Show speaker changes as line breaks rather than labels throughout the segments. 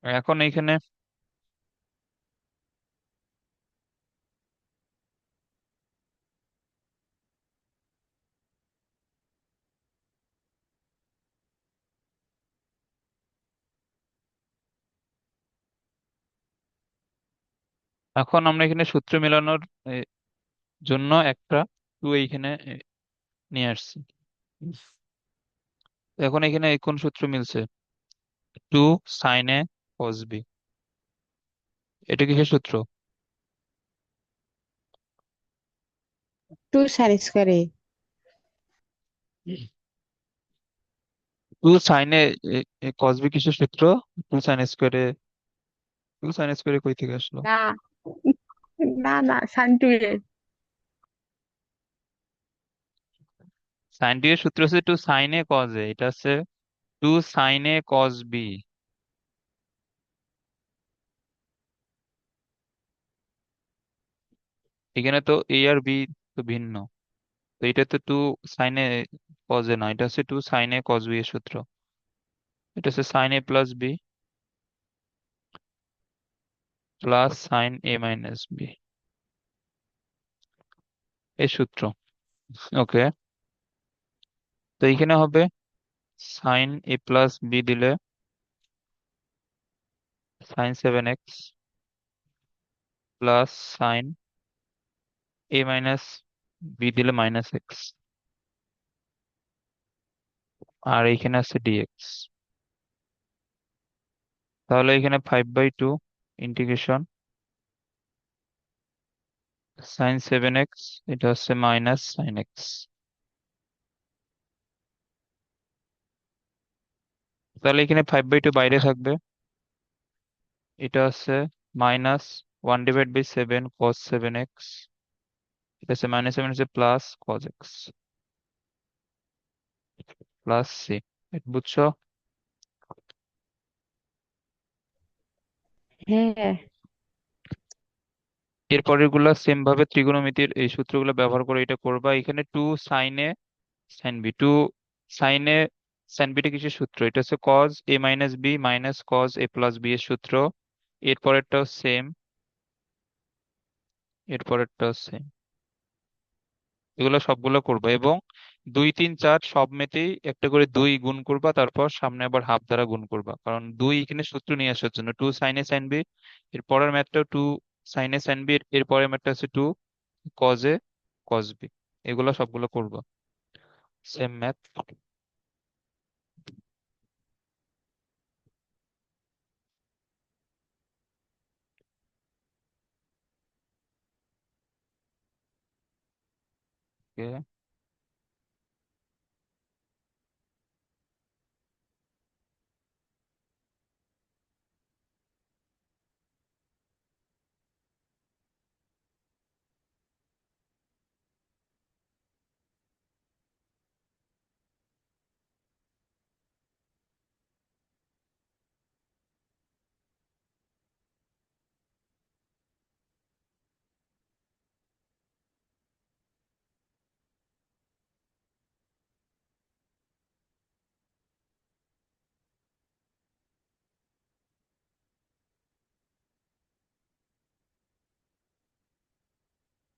এখন এইখানে এখন আমরা এখানে সূত্র মেলানোর এ, জন্য একটা টু এইখানে নিয়ে আসছি। এখন এখানে কোন সূত্র মিলছে? Two sine A cos B. এটা কিসের সূত্র?
Two sine square.
Two sine A cos B কিসের সূত্র? টু সাইন স্কোয়ারে, টু সাইন স্কোয়ারে কই থেকে আসলো?
না, না, না, সাইন টু এ।
সাইন টি এর সূত্র হচ্ছে টু সাইন এ কস এ, এটা হচ্ছে two sine A cos B. এখানে তো এ আর বি তো ভিন্ন, তো এটা তো টু সাইন এ কস এ না, এটা হচ্ছে two sine A cos B এর সূত্র। এটা হচ্ছে সাইন এ প্লাস বি প্লাস সাইন এ মাইনাস বি এর সূত্র। ওকে, তো এইখানে হবে সাইন এ প্লাস বি দিলে সাইন 7x প্লাস সাইন এ মাইনাস বি দিলে মাইনাস এক্স, আর এইখানে আছে ডিএক্স। তাহলে এখানে 5/2 ইন্টিগ্রেশন সাইন 7x, এটা হচ্ছে মাইনাস সাইন এক্স। তাহলে এখানে 5/2 বাইরে থাকবে, এটা হচ্ছে মাইনাস 1/7 কস 7x, এটা হচ্ছে মাইনাস 7 হচ্ছে plus cos x plus C. বুঝছো?
হ্যাঁ।
এরপরের গুলা সেম ভাবে ত্রিগোণমিতির এই সূত্রগুলো ব্যবহার করে এটা করবা। এখানে টু সাইনে সাইন বি, টু সাইনে সাইন বিটা কিসের সূত্র? এটা হচ্ছে cos A minus B minus cos A plus B এর সূত্র। এরপরেরটাও সেম, এরপরেরটাও সেম। এগুলো সবগুলো করবা এবং 2 3 4 সব মেতেই একটা করে 2 গুণ করবা, তারপর সামনে আবার হাফ দ্বারা গুণ করবা, কারণ 2 এখানে সূত্র নিয়ে আসার জন্য। টু সাইনে সাইন বি, এর পরের ম্যাথটাও টু সাইনে সাইন বি, এর পরের ম্যাথটা হচ্ছে টু কজে কস বি। এগুলো সবগুলো করবা, সেম ম্যাথ।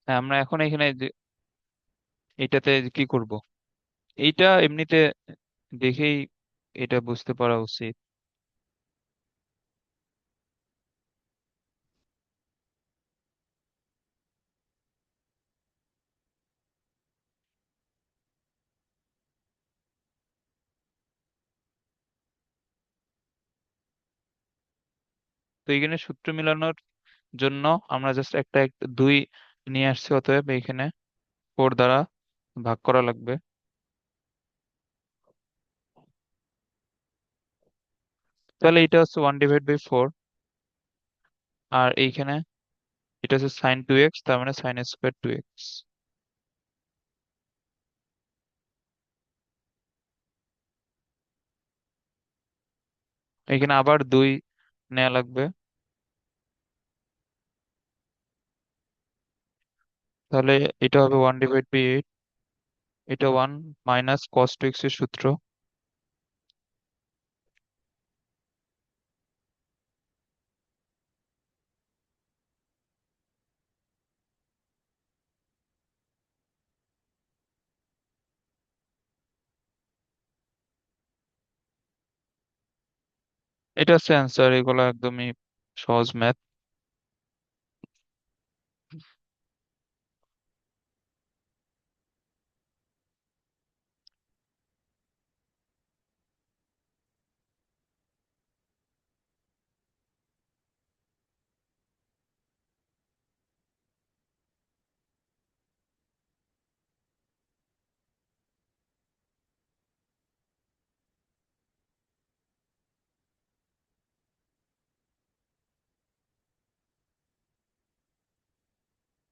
হ্যাঁ, আমরা এখন এখানে এটাতে কি করব? এইটা এমনিতে দেখেই এটা বুঝতে পারা উচিত। তো এখানে সূত্র মিলানোর জন্য আমরা জাস্ট একটা দুই নিয়ে আসছি, অতএব এখানে 4 দ্বারা ভাগ করা লাগবে। তাহলে এটা হচ্ছে 1/4, আর এইখানে এটা হচ্ছে সাইন 2x, তার মানে সাইন স্কোয়ার 2x। এখানে আবার 2 নেওয়া লাগবে, তাহলে এটা হবে 1/8, এটা 1 - cos 2x এর সূত্র। এটা হচ্ছে অ্যান্সার, এগুলো একদমই সহজ ম্যাথ।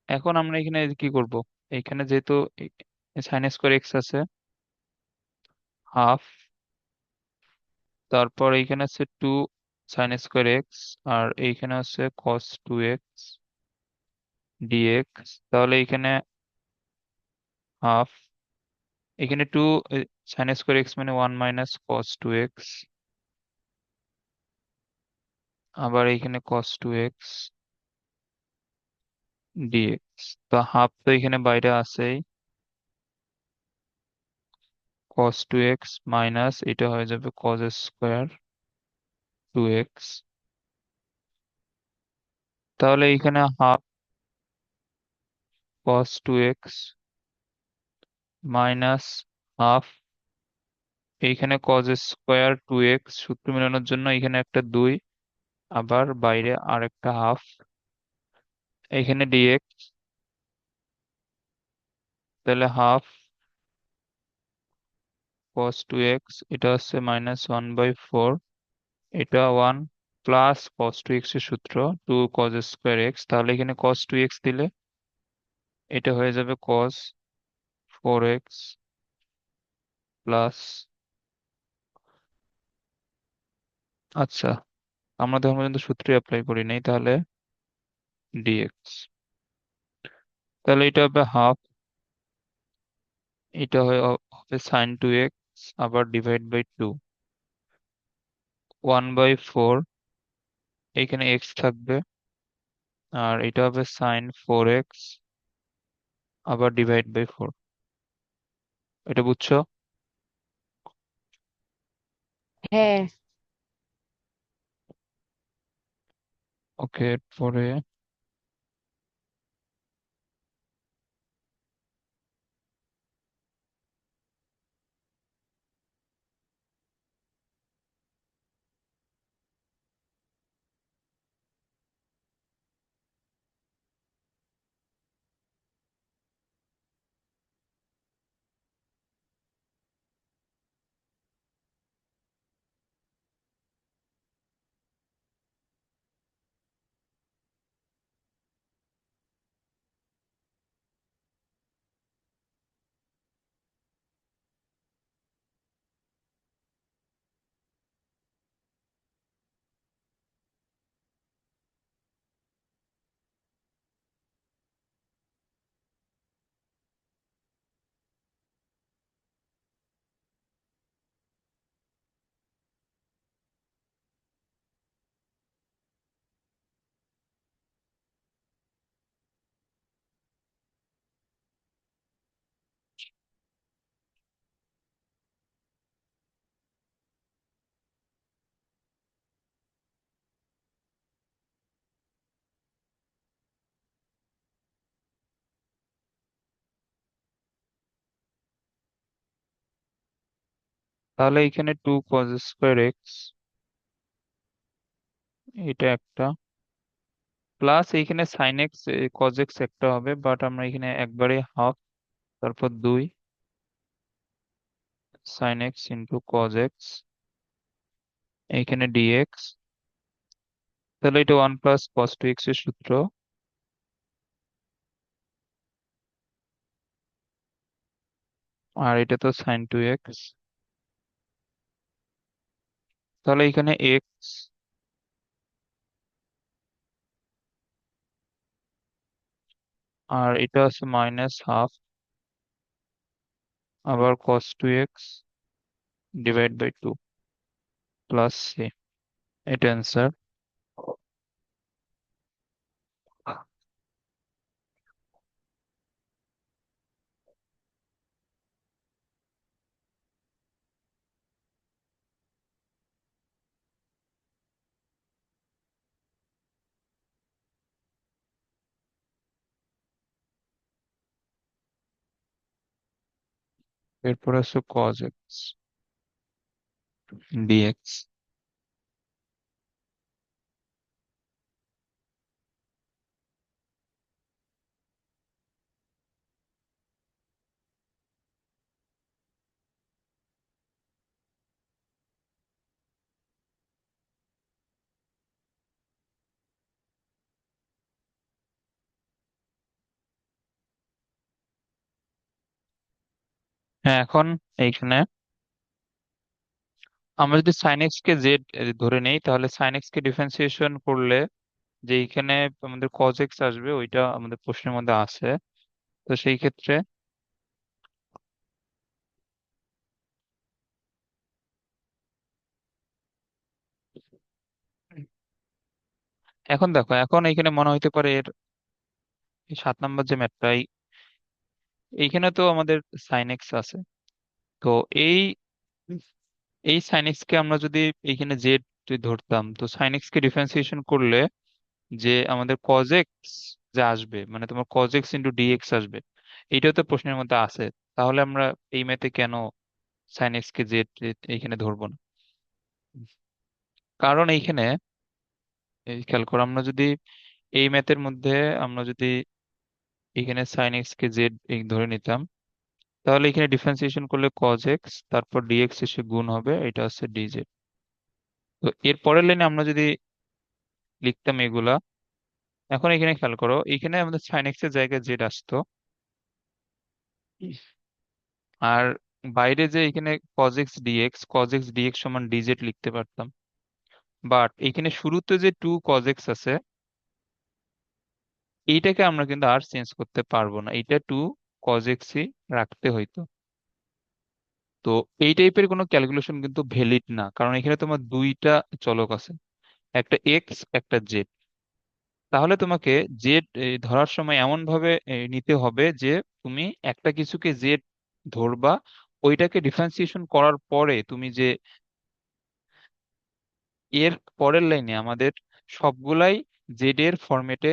এখন আমরা এখানে কি করব, এখানে যেহেতু সাইন স্কোয়ার এক্স আছে, হাফ, তারপর এইখানে আছে 2 sin² x, আর এইখানে আছে cos 2x dx, তাহলে এইখানে হাফ, এখানে 2 sin² x মানে 1 - cos 2x, আবার এইখানে cos 2x dx। তো হাফ তো এখানে বাইরে আছেই, cos 2x মাইনাস এটা হয়ে যাবে cos² 2x। তাহলে এইখানে half cos 2x minus half, এইখানে cos² 2x সূত্র মেলানোর জন্য এখানে একটা 2, আবার বাইরে আরেকটা হাফ, এখানে ডিএক্স, তাহলে হাফ cos 2x, এটা হচ্ছে -1/4, এটা 1 প্লাস cos 2x এর সূত্র 2 cos²x, তাহলে এখানে cos 2x দিলে এটা হয়ে যাবে cos 4x প্লাস, আচ্ছা আমরা তো এখন পর্যন্ত সূত্রই অ্যাপ্লাই করি নাই, তাহলে ডিএক্স, তাহলে এটা হবে হাফ, এটা হবে sin 2x, আবার ডিভাইড বাই 2, 1/4, এখানে এক্স থাকবে, আর এটা হবে sin 4x, আবার ডিভাইড বাই 4। এটা বুঝছো?
হ্যাঁ।
ওকে, পরে তাহলে এখানে 2 cos² x, এটা একটা, প্লাস এইখানে sin x cos x একটা হবে, বাট আমরা এখানে একবারে হাফ, তারপর 2 sin x × cos x, এইখানে ডিএক্স, তাহলে এটা 1 + cos 2x এর সূত্র, আর এটা তো sin 2x, তাহলে এখানে এক্স, আর এটা আছে -½ আবার cos 2x divide by 2 plus C. এটা অ্যান্সার। এরপর আছে cos x dx। হ্যাঁ, এখন এইখানে আমরা যদি sin x কে z ধরে নেই, তাহলে sin x কে ডিফারেন্সিয়েশন করলে যে এইখানে আমাদের cos x আসবে, ওইটা আমাদের প্রশ্নের মধ্যে আছে। তো সেই ক্ষেত্রে এখন দেখো, এখন এইখানে মনে হইতে পারে এর এই 7 নম্বর যে ম্যাথটা, এইখানে তো আমাদের sin x আছে। তো এই এই sin x কে আমরা যদি এইখানে z ধরতাম, তো sin x কে ডিফারেন্সিয়েশন করলে যে আমাদের cos x যে আসবে, মানে তোমার cos x ইন্টু dx আসবে, এইটাও তো প্রশ্নের মধ্যে আছে। তাহলে আমরা এই ম্যাথে কেন sin x কে z এইখানে ধরবো না? কারণ এইখানে এই খেয়াল করো, আমরা যদি এই ম্যাথের মধ্যে আমরা যদি এখানে sin x কে z ধরে নিতাম, তাহলে এখানে ডিফারেন্সিয়েশন করলে cos x, তারপর dx এসে গুণ হবে, এটা হচ্ছে dz। তো এর পরের লাইনে আমরা যদি লিখতাম এগুলা, এখন এখানে খেয়াল করো, এখানে আমাদের sin x এর জায়গায় z আসতো, আর বাইরে যে এখানে cos x dx সমান dz লিখতে পারতাম। বাট এখানে শুরুতে যে 2 cos x আছে, এইটাকে আমরা কিন্তু আর চেঞ্জ করতে পারবো না, এইটা 2 cos x ই রাখতে হইতো। তো এই টাইপের কোনো ক্যালকুলেশন কিন্তু ভ্যালিড না, কারণ এখানে তোমার দুইটা চলক আছে, একটা এক্স একটা জেড। তাহলে তোমাকে জেড ধরার সময় এমন ভাবে নিতে হবে যে তুমি একটা কিছুকে জেড ধরবা, ওইটাকে ডিফারেন্সিয়েশন করার পরে তুমি যে এর পরের লাইনে আমাদের সবগুলাই জেড এর ফরম্যাটে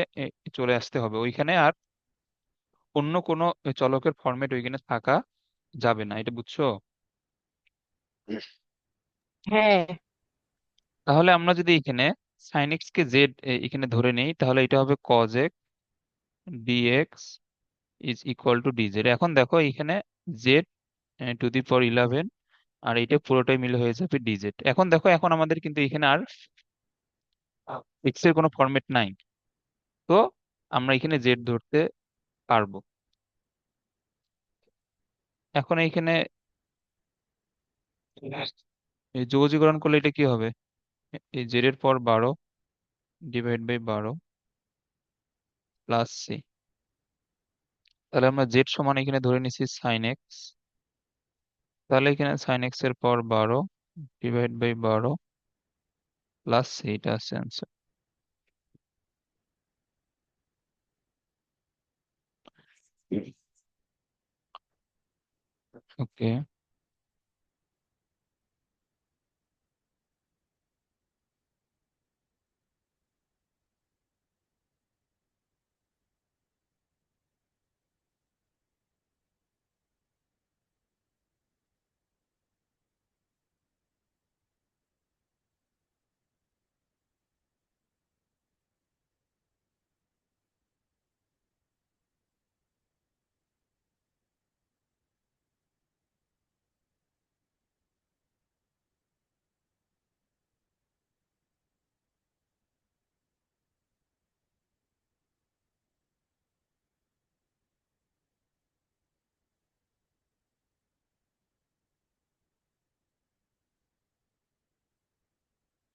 চলে আসতে হবে ওইখানে, আর অন্য কোনো চলকের ফরম্যাট ওইখানে থাকা যাবে না। এটা বুঝছো?
হ্যাঁ।
তাহলে আমরা যদি এখানে sin x কে z এখানে ধরে নেই, তাহলে এটা হবে cos x dx is equal to dz। এখন দেখো এখানে z টু দি পাওয়ার 11, আর এটা পুরোটাই মিলে হয়ে যাবে dz। এখন দেখো, এখন আমাদের কিন্তু এখানে আর x এর কোনো ফরম্যাট নাই। তো আমরা এখানে z ধরতে পারবো। এখন এইখানে এই যোগজীকরণ করলে এটা কি হবে? এই z এর পর 12 ডিভাইড বাই 12 প্লাস c। তাহলে আমরা z সমান এখানে ধরে নিছি sin x। তাহলে এখানে sin x এর পর 12 ডিভাইড বাই 12 প্লাস c, এটা আছে অ্যান্সার। ওকে।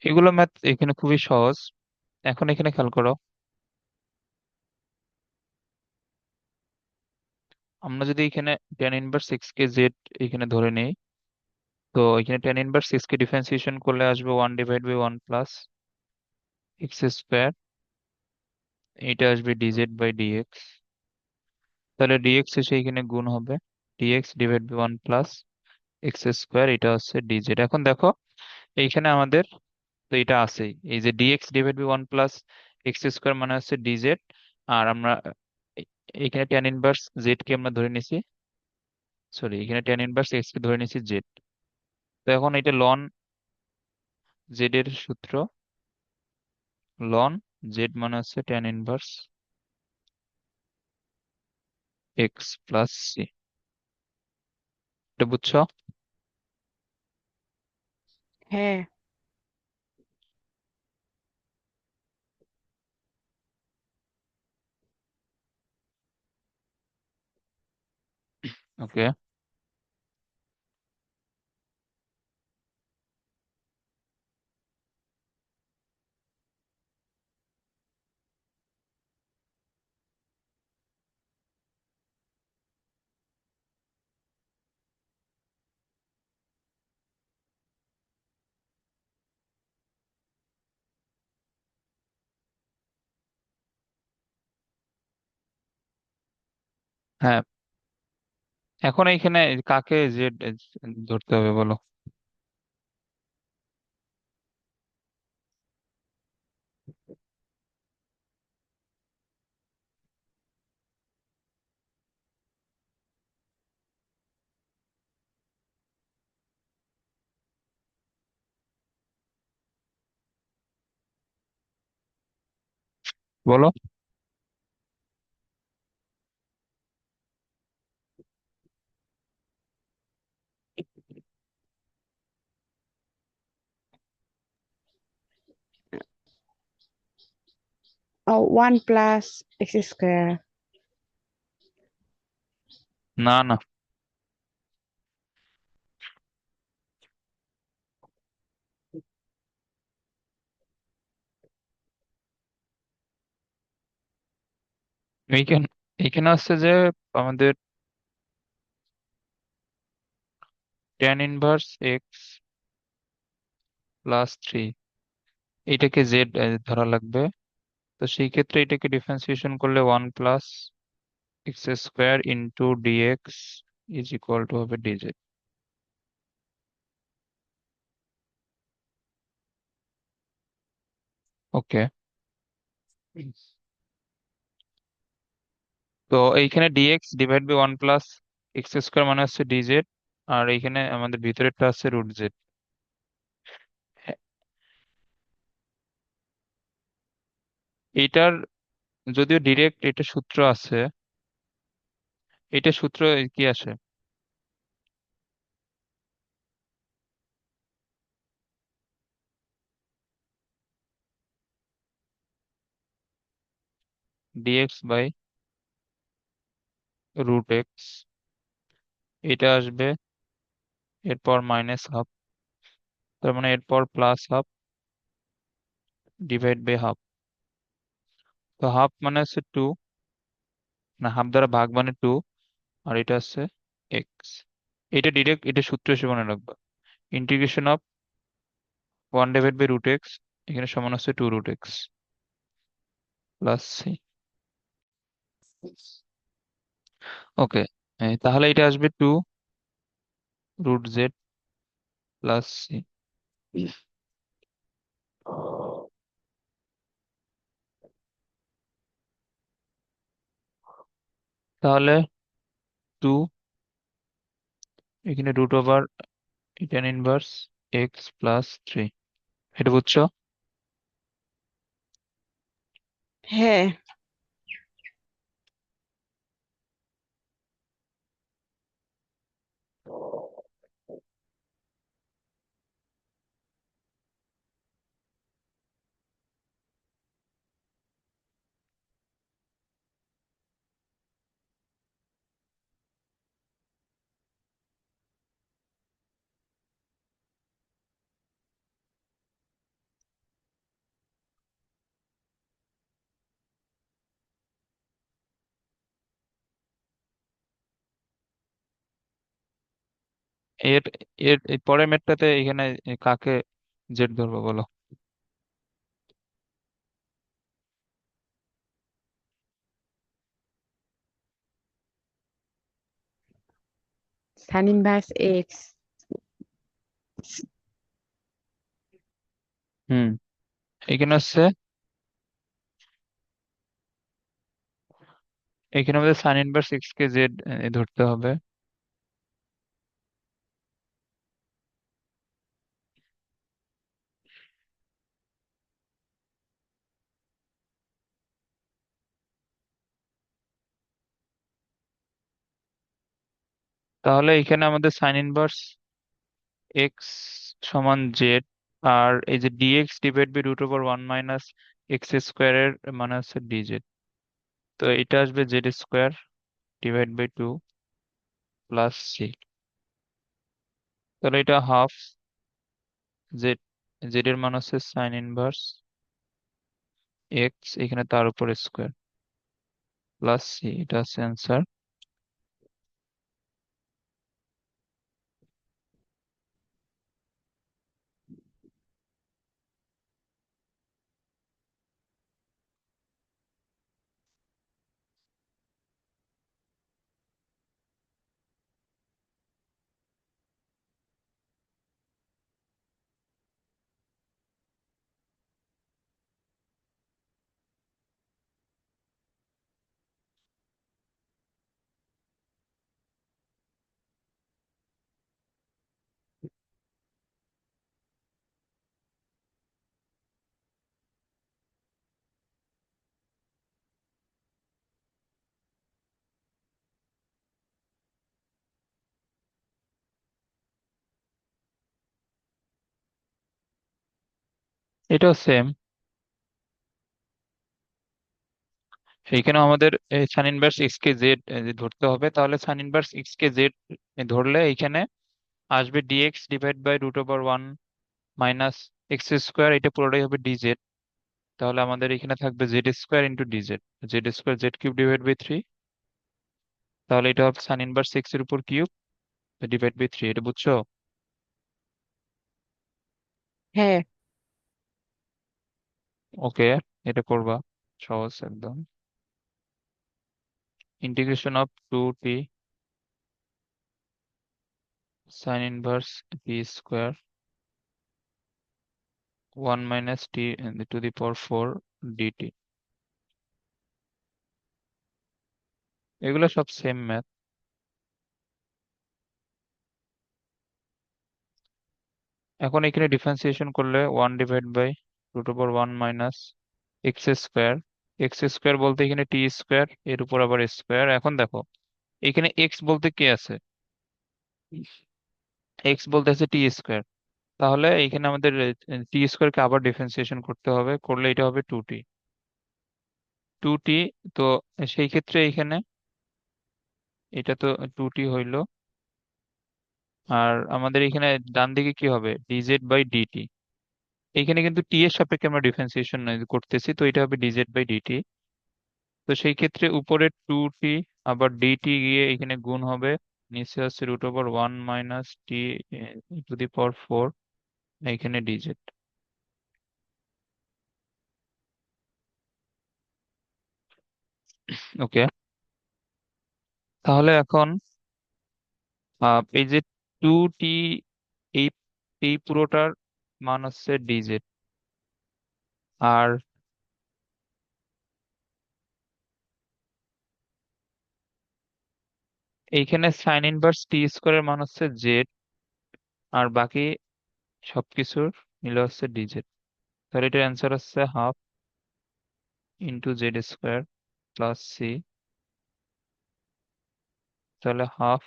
এগুলো ম্যাথ এখানে খুবই সহজ। এখন এখানে খেয়াল করো, আমরা যদি এখানে টেন ইনভার্স এক্স কে জেড এখানে ধরে নেই, তো এখানে টেন ইনভার্স এক্স কে ডিফারেন্সিয়েশন করলে আসবে 1/1 + x²। এটা আসবে dz/dx। তাহলে ডিএক্স এসে এখানে গুণ হবে, dx/1 + x²। এটা হচ্ছে ডিজেড। এখন দেখো এইখানে আমাদের তো এটা আছেই, এই যে dx/1 + x² মানে হচ্ছে ডিজেড। আর আমরা এ- এখানে ট্যান ইনভার্স জেড কে আমরা ধরে নিছি, সরি এখানে ট্যান ইনভার্স এক্স কে ধরে নিছি জেড। তো এখন এটা লন জেড এর সূত্র, লন জেড মানে হচ্ছে ট্যান ইনভার্স x + c। এটা বুঝছো?
হ্যাঁ।
ওকে। হ্যাঁ, এখন এইখানে কাকে জেড ধরতে হবে বলো? বলো।
1 + x²।
না না, এইখানে এখানে হচ্ছে যে আমাদের ট্যান ইনভার্স x + 3, এইটাকে জেড ধরা লাগবে। তো সেই ক্ষেত্রে এটাকে ডিফারেন্সিয়েশন করলে 1 + x² * dx হবে dz। ওকে। তো এইখানে dx/1 + x² মানে হচ্ছে dz। আর এইখানে আমাদের ভিতরেরটা আছে √z। এটার যদিও ডিরেক্ট এটা সূত্র আছে, এটা সূত্র কি আসে? dx/√x। এটা আসবে এরপর -½ তার মানে এরপর +½ /½ তো হাফ মানে হচ্ছে 2, না হাফ দ্বারা ভাগ মানে 2। আর এটা হচ্ছে এক্স। এটা ডিরেক্ট এটা সূত্র হিসেবে মনে রাখবা, ইন্টিগ্রেশন অফ 1/√x এখানে সমান হচ্ছে 2√x + c। ওকে, তাহলে এটা আসবে 2√z + c। তাহলে 2 এখানে √tan ইনভার্স x + 3। এটা বুঝছো?
হ্যাঁ।
এর এর এই পরের ম্যাথটাতে এখানে কাকে জেড ধরবো বলো?
Sign inverse x.
হুম, এখানে হচ্ছে, এখানে আমাদের সাইন ইনভার্স এক্স কে জেড ধরতে হবে। তাহলে এখানে আমাদের সাইন ইনভার্স এক্স সমান জেড, আর এই যে dx divide by root over one minus x স্কোয়ারের মানে হচ্ছে ডিজেড। তো এটা আসবে z square divide by two plus c. তাহলে এটা হাফ জেড, জেড এর মান হচ্ছে সাইন ইনভার্স এক্স, এখানে তার উপর স্কোয়ার প্লাস সি, এটা হচ্ছে অ্যান্সার। এটাও সেম। এইখানে আমাদের সাইন ইনভার্স এক্স কে জেড ধরতে হবে। তাহলে সাইন ইনভার্স এক্স কে জেড ধরলে এইখানে আসবে dx divide by root over one minus x square, এটা পুরোটাই হবে ডিজেড। তাহলে আমাদের এখানে থাকবে z square into dz, z square z cube divide by three. তাহলে এটা হবে সাইন ইনভার্স এক্স এর উপর কিউব ডিভাইড বাই থ্রি, এটা বুঝছো?
হ্যাঁ।
ওকে, এটা করবা, সহজ একদম। Integration of two t sine inverse p square one minus t to the power four dt. এগুলো সব সেম ম্যাথ। এখন এখানে ডিফারেন্সিয়েশন করলে one divide by root over one minus x square. X square বলতে এখানে টি স্কোয়ার, এর উপর আবার স্কোয়ার। এখন দেখো এখানে এক্স বলতে কি আছে, এক্স বলতে আছে টি স্কোয়ার। তাহলে এখানে আমাদের টি স্কোয়ারকে আবার ডিফারেন্সিয়েশন করতে হবে, করলে এটা হবে টু টি, টু টি। তো সেই ক্ষেত্রে এখানে এটা তো টু টি হইলো, আর আমাদের এখানে ডান দিকে কি হবে, ডিজেড বাই ডিটি। এখানে কিন্তু টি এর সাপেক্ষে আমরা ডিফারেন্সিয়েশন করতেছি, তো এটা হবে ডিজেড বাই ডিটি। তো সেই ক্ষেত্রে উপরে টু টি আবার ডিটি গিয়ে এখানে গুণ হবে, নিচে হচ্ছে root over one minus t to the power four, এখানে ডিজেড। ওকে, তাহলে এখন এই যে টু টি, এই এই পুরোটার মান হচ্ছে ডিজেড, আর এইখানে সাইন ইনভার্স টি স্কোয়ারের মান হচ্ছে জেড, আর বাকি সবকিছুর মিলে হচ্ছে ডিজেড। তাহলে এটার অ্যান্সার হচ্ছে half into z square plus c. তাহলে হাফ,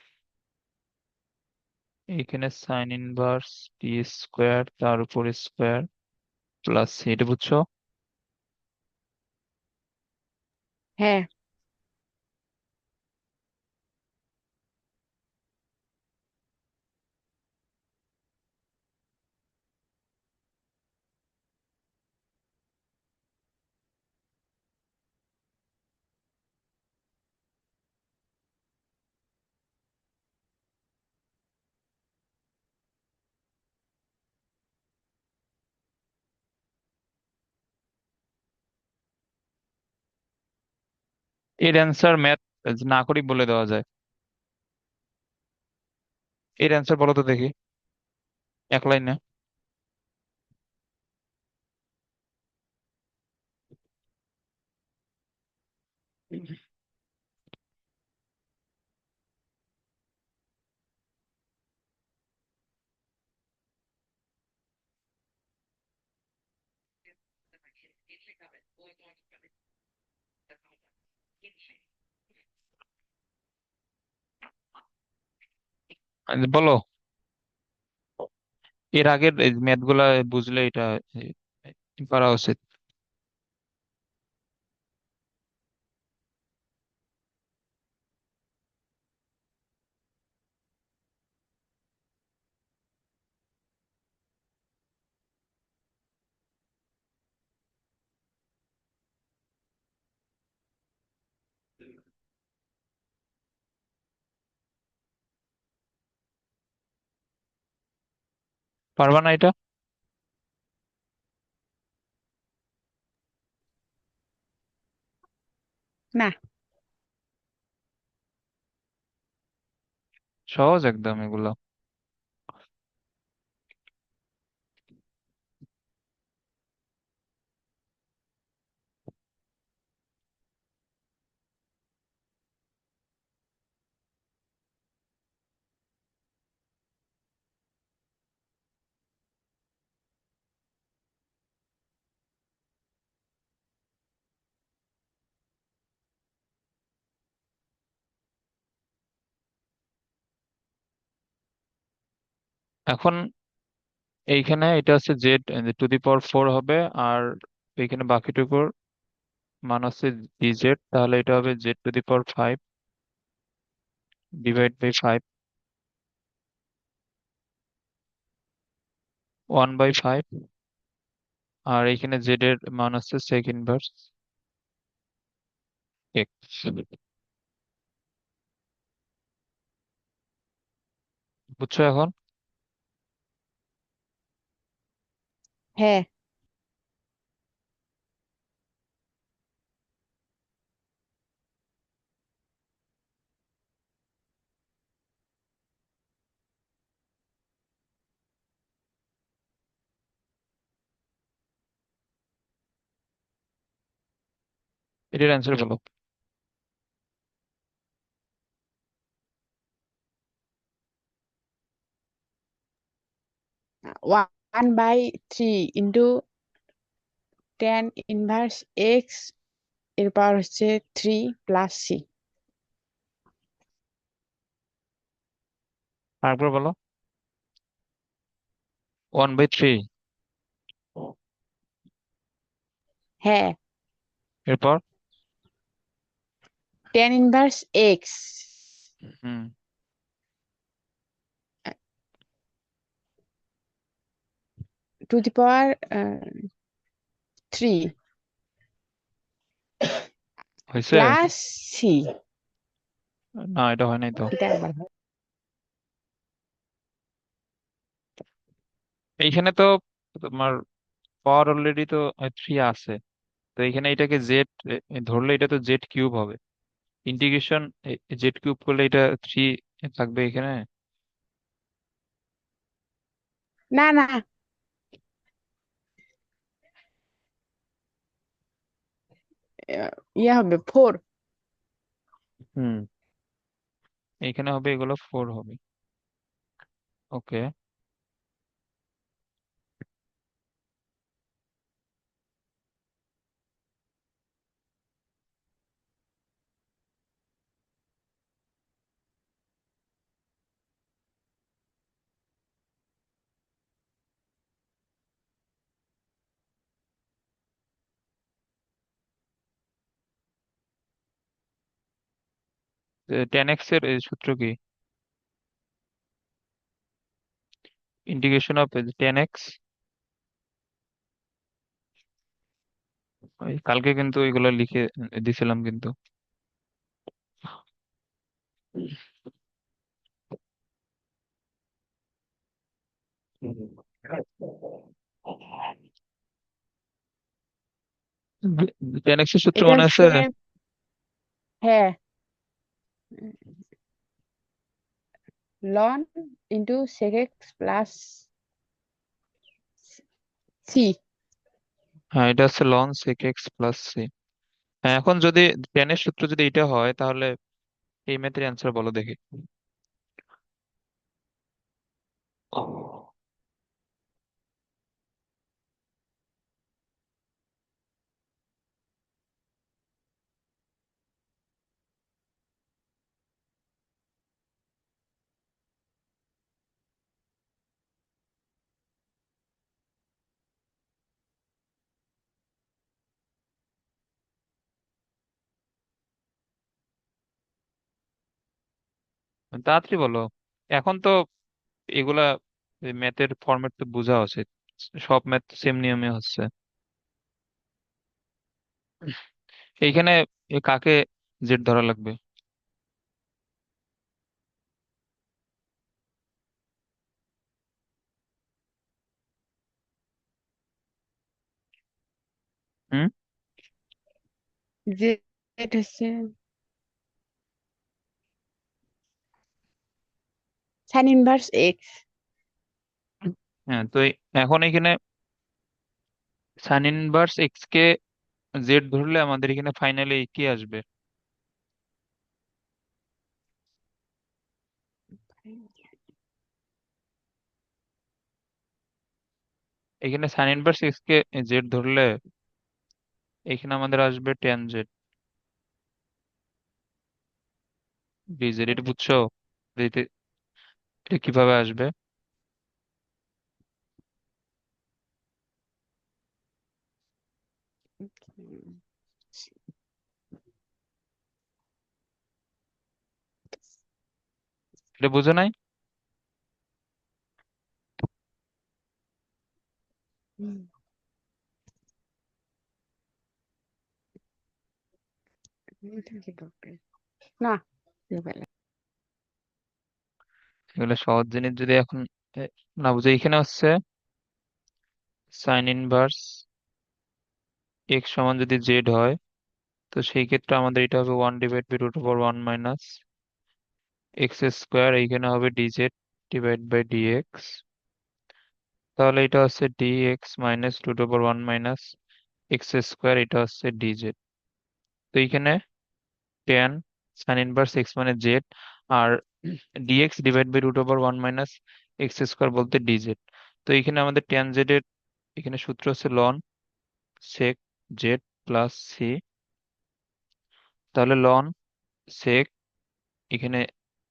এইখানে সাইন ইনভার্স টি স্কোয়ার তার উপর স্কোয়ার প্লাস সি, এটা বুঝছো?
হ্যাঁ।
এর অ্যান্সার ম্যাথ না করি বলে দেওয়া যায়। এর অ্যান্সার বলো তো দেখি, এক লাইনে। বলো। এর আগের ম্যাথ গুলা বুঝলে এটা পারা উচিত। পারবা না এটা?
না।
সহজ একদম এগুলো। এখন এইখানে এটা হচ্ছে জেড টু দি পাওয়ার 4 হবে, আর এইখানে বাকিটুকুর মান হচ্ছে ডিজেড, তাহলে এটা হবে z to the power 5 divide by 5, 1/5। আর এইখানে জেড এর মান হচ্ছে সেক ইনভার্স এক্স। বুঝছো এখন?
হ্যাঁ,
এটার অ্যান্সার বলো।
1/3 ইন্টু 10 ইনভার্স x এর পাওয়ার হচ্ছে 3 + c।
আরেকবার বলো। 1/3।
হ্যাঁ,
এরপর?
10 ইনভার্স x
হুম।
টু দি পাওয়ার 3
হয়েছে?
+ c।
না, এটা হয় নাই তো।
এটা আবার হয়।
এইখানে তো তোমার পাওয়ার অলরেডি তো 3 আছে, তো এখানে এটাকে জেড ধরলে এটা তো জেড কিউব হবে। ইন্টিগ্রেশন জেড কিউব করলে এটা 3 থাকবে এখানে।
না, না, ইয়ে হবে 4।
হুম। এইখানে হবে এগুলো 4 হবে। ওকে। টেন এক্স এর সূত্র কি? Integration of 10x। কালকে কিন্তু এগুলো লিখে দিছিলাম কিন্তু। টেন এক্স এর সূত্র
এটা
মনে আছে?
হচ্ছে হ্যাঁ, ln into sec x plus c.
হ্যাঁ, এটা হচ্ছে ln sec x plus c. হ্যাঁ, এখন যদি টেনের সূত্র যদি এটা হয় তাহলে এই ম্যাথের অ্যান্সার বলো দেখি। তাড়াতাড়ি বলো, এখন তো এগুলা ম্যাথের ফরম্যাট তো বোঝা উচিত, সব ম্যাথ সেম নিয়মে হচ্ছে। এইখানে কাকে জেড ধরা লাগবে? হুম।
যে এটা হচ্ছে সাইন ইনভার্স এক্স।
হ্যাঁ, তো এখন এখানে সাইন ইনভার্স এক্স কে জেড ধরলে আমাদের এখানে ফাইনালি কি আসবে? এখানে সাইন ইনভার্স এক্স কে জেড ধরলে এখানে আমাদের আসবে টেন জেড ডিজেড। এটা বুঝছো? এটা এটা কিভাবে আসবে? এটা বুঝো নাই?
না,
এগুলো সহজ জিনিস যদি এখন এ, না বুঝে, এখানে হচ্ছে সাইন ইনভার্স এক্স সমান যদি জেড হয়, তো সেই ক্ষেত্রে আমাদের এটা হবে 1/√1 - এক্স স্কোয়ার, এইখানে হবে ডিজেড /dx। তাহলে এটা হচ্ছে dx -√1 - এক্স স্কোয়ার, এটা হচ্ছে ডিজেড। তো এইখানে টেন সাইন ইনভার্স এক্স মানে জেড, আর dx /√1 - এক্স স্কোয়ার বলতে ডিজেড। তো এখানে আমাদের টেন জেড এর এখানে সূত্র হচ্ছে ln sec z plus c. তাহলে লন সেক, এখানে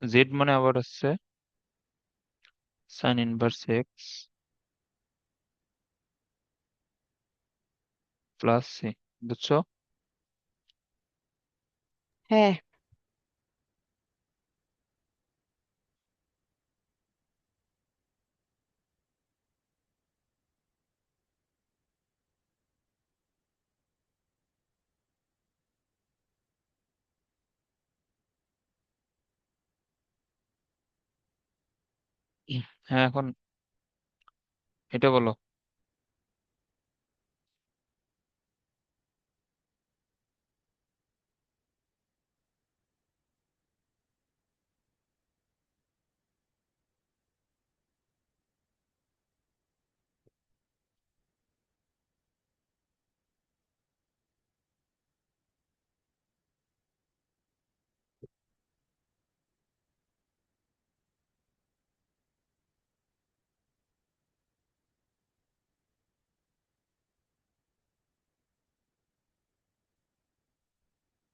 জেড মানে আবার হচ্ছে sine inverse x plus C. বুঝছো?
হ্যাঁ,
হ্যাঁ, এখন এটা বলো।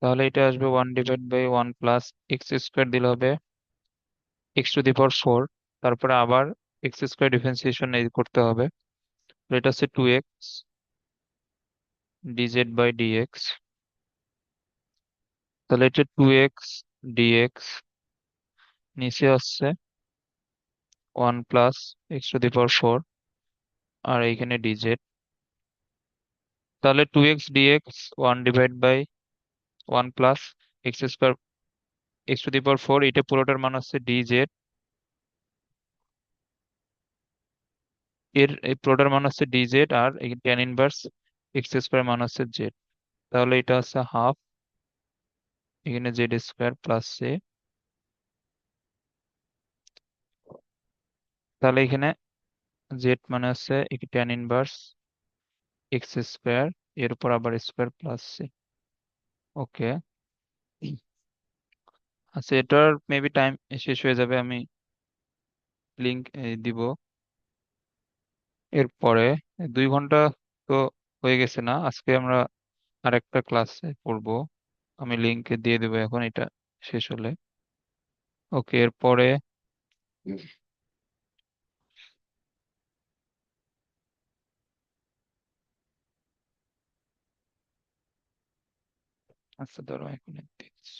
তাহলে এটা আসবে 1/1 + এক্স স্কোয়ার দিলে হবে x⁴। তারপরে আবার এক্স স্কোয়ার ডিফারেন্সিয়েশন করতে হবে। তো এটা হচ্ছে 2x dz/dx। তাহলে এটা 2x dx, নিচে আসছে 1 + x⁴, আর এইখানে ডিজেড। তাহলে 2x dx 1/1 + x² এটা পুরোটার মান হচ্ছে ডিজেড, এর এই পুরোটার মান হচ্ছে ডিজেড, আর এই ট্যান ইনভার্স এক্স স্কোয়ার মান হচ্ছে জেড। তাহলে এটা হচ্ছে হাফ এখানে জেড স্কোয়ার প্লাস সি। তাহলে এখানে জেড মানে হচ্ছে ট্যান ইনভার্স এক্স স্কোয়ার, এর উপর আবার স্কোয়ার প্লাস সি। ওকে। আচ্ছা, এটার মেবি টাইম শেষ হয়ে যাবে, আমি লিঙ্ক দিব এরপরে। 2 ঘন্টা তো হয়ে গেছে না? আজকে আমরা আরেকটা ক্লাসে পড়বো, আমি লিঙ্ক দিয়ে দেবো এখন এটা শেষ হলে। ওকে, এরপরে। আচ্ছা, ধরো এখন দিচ্ছি।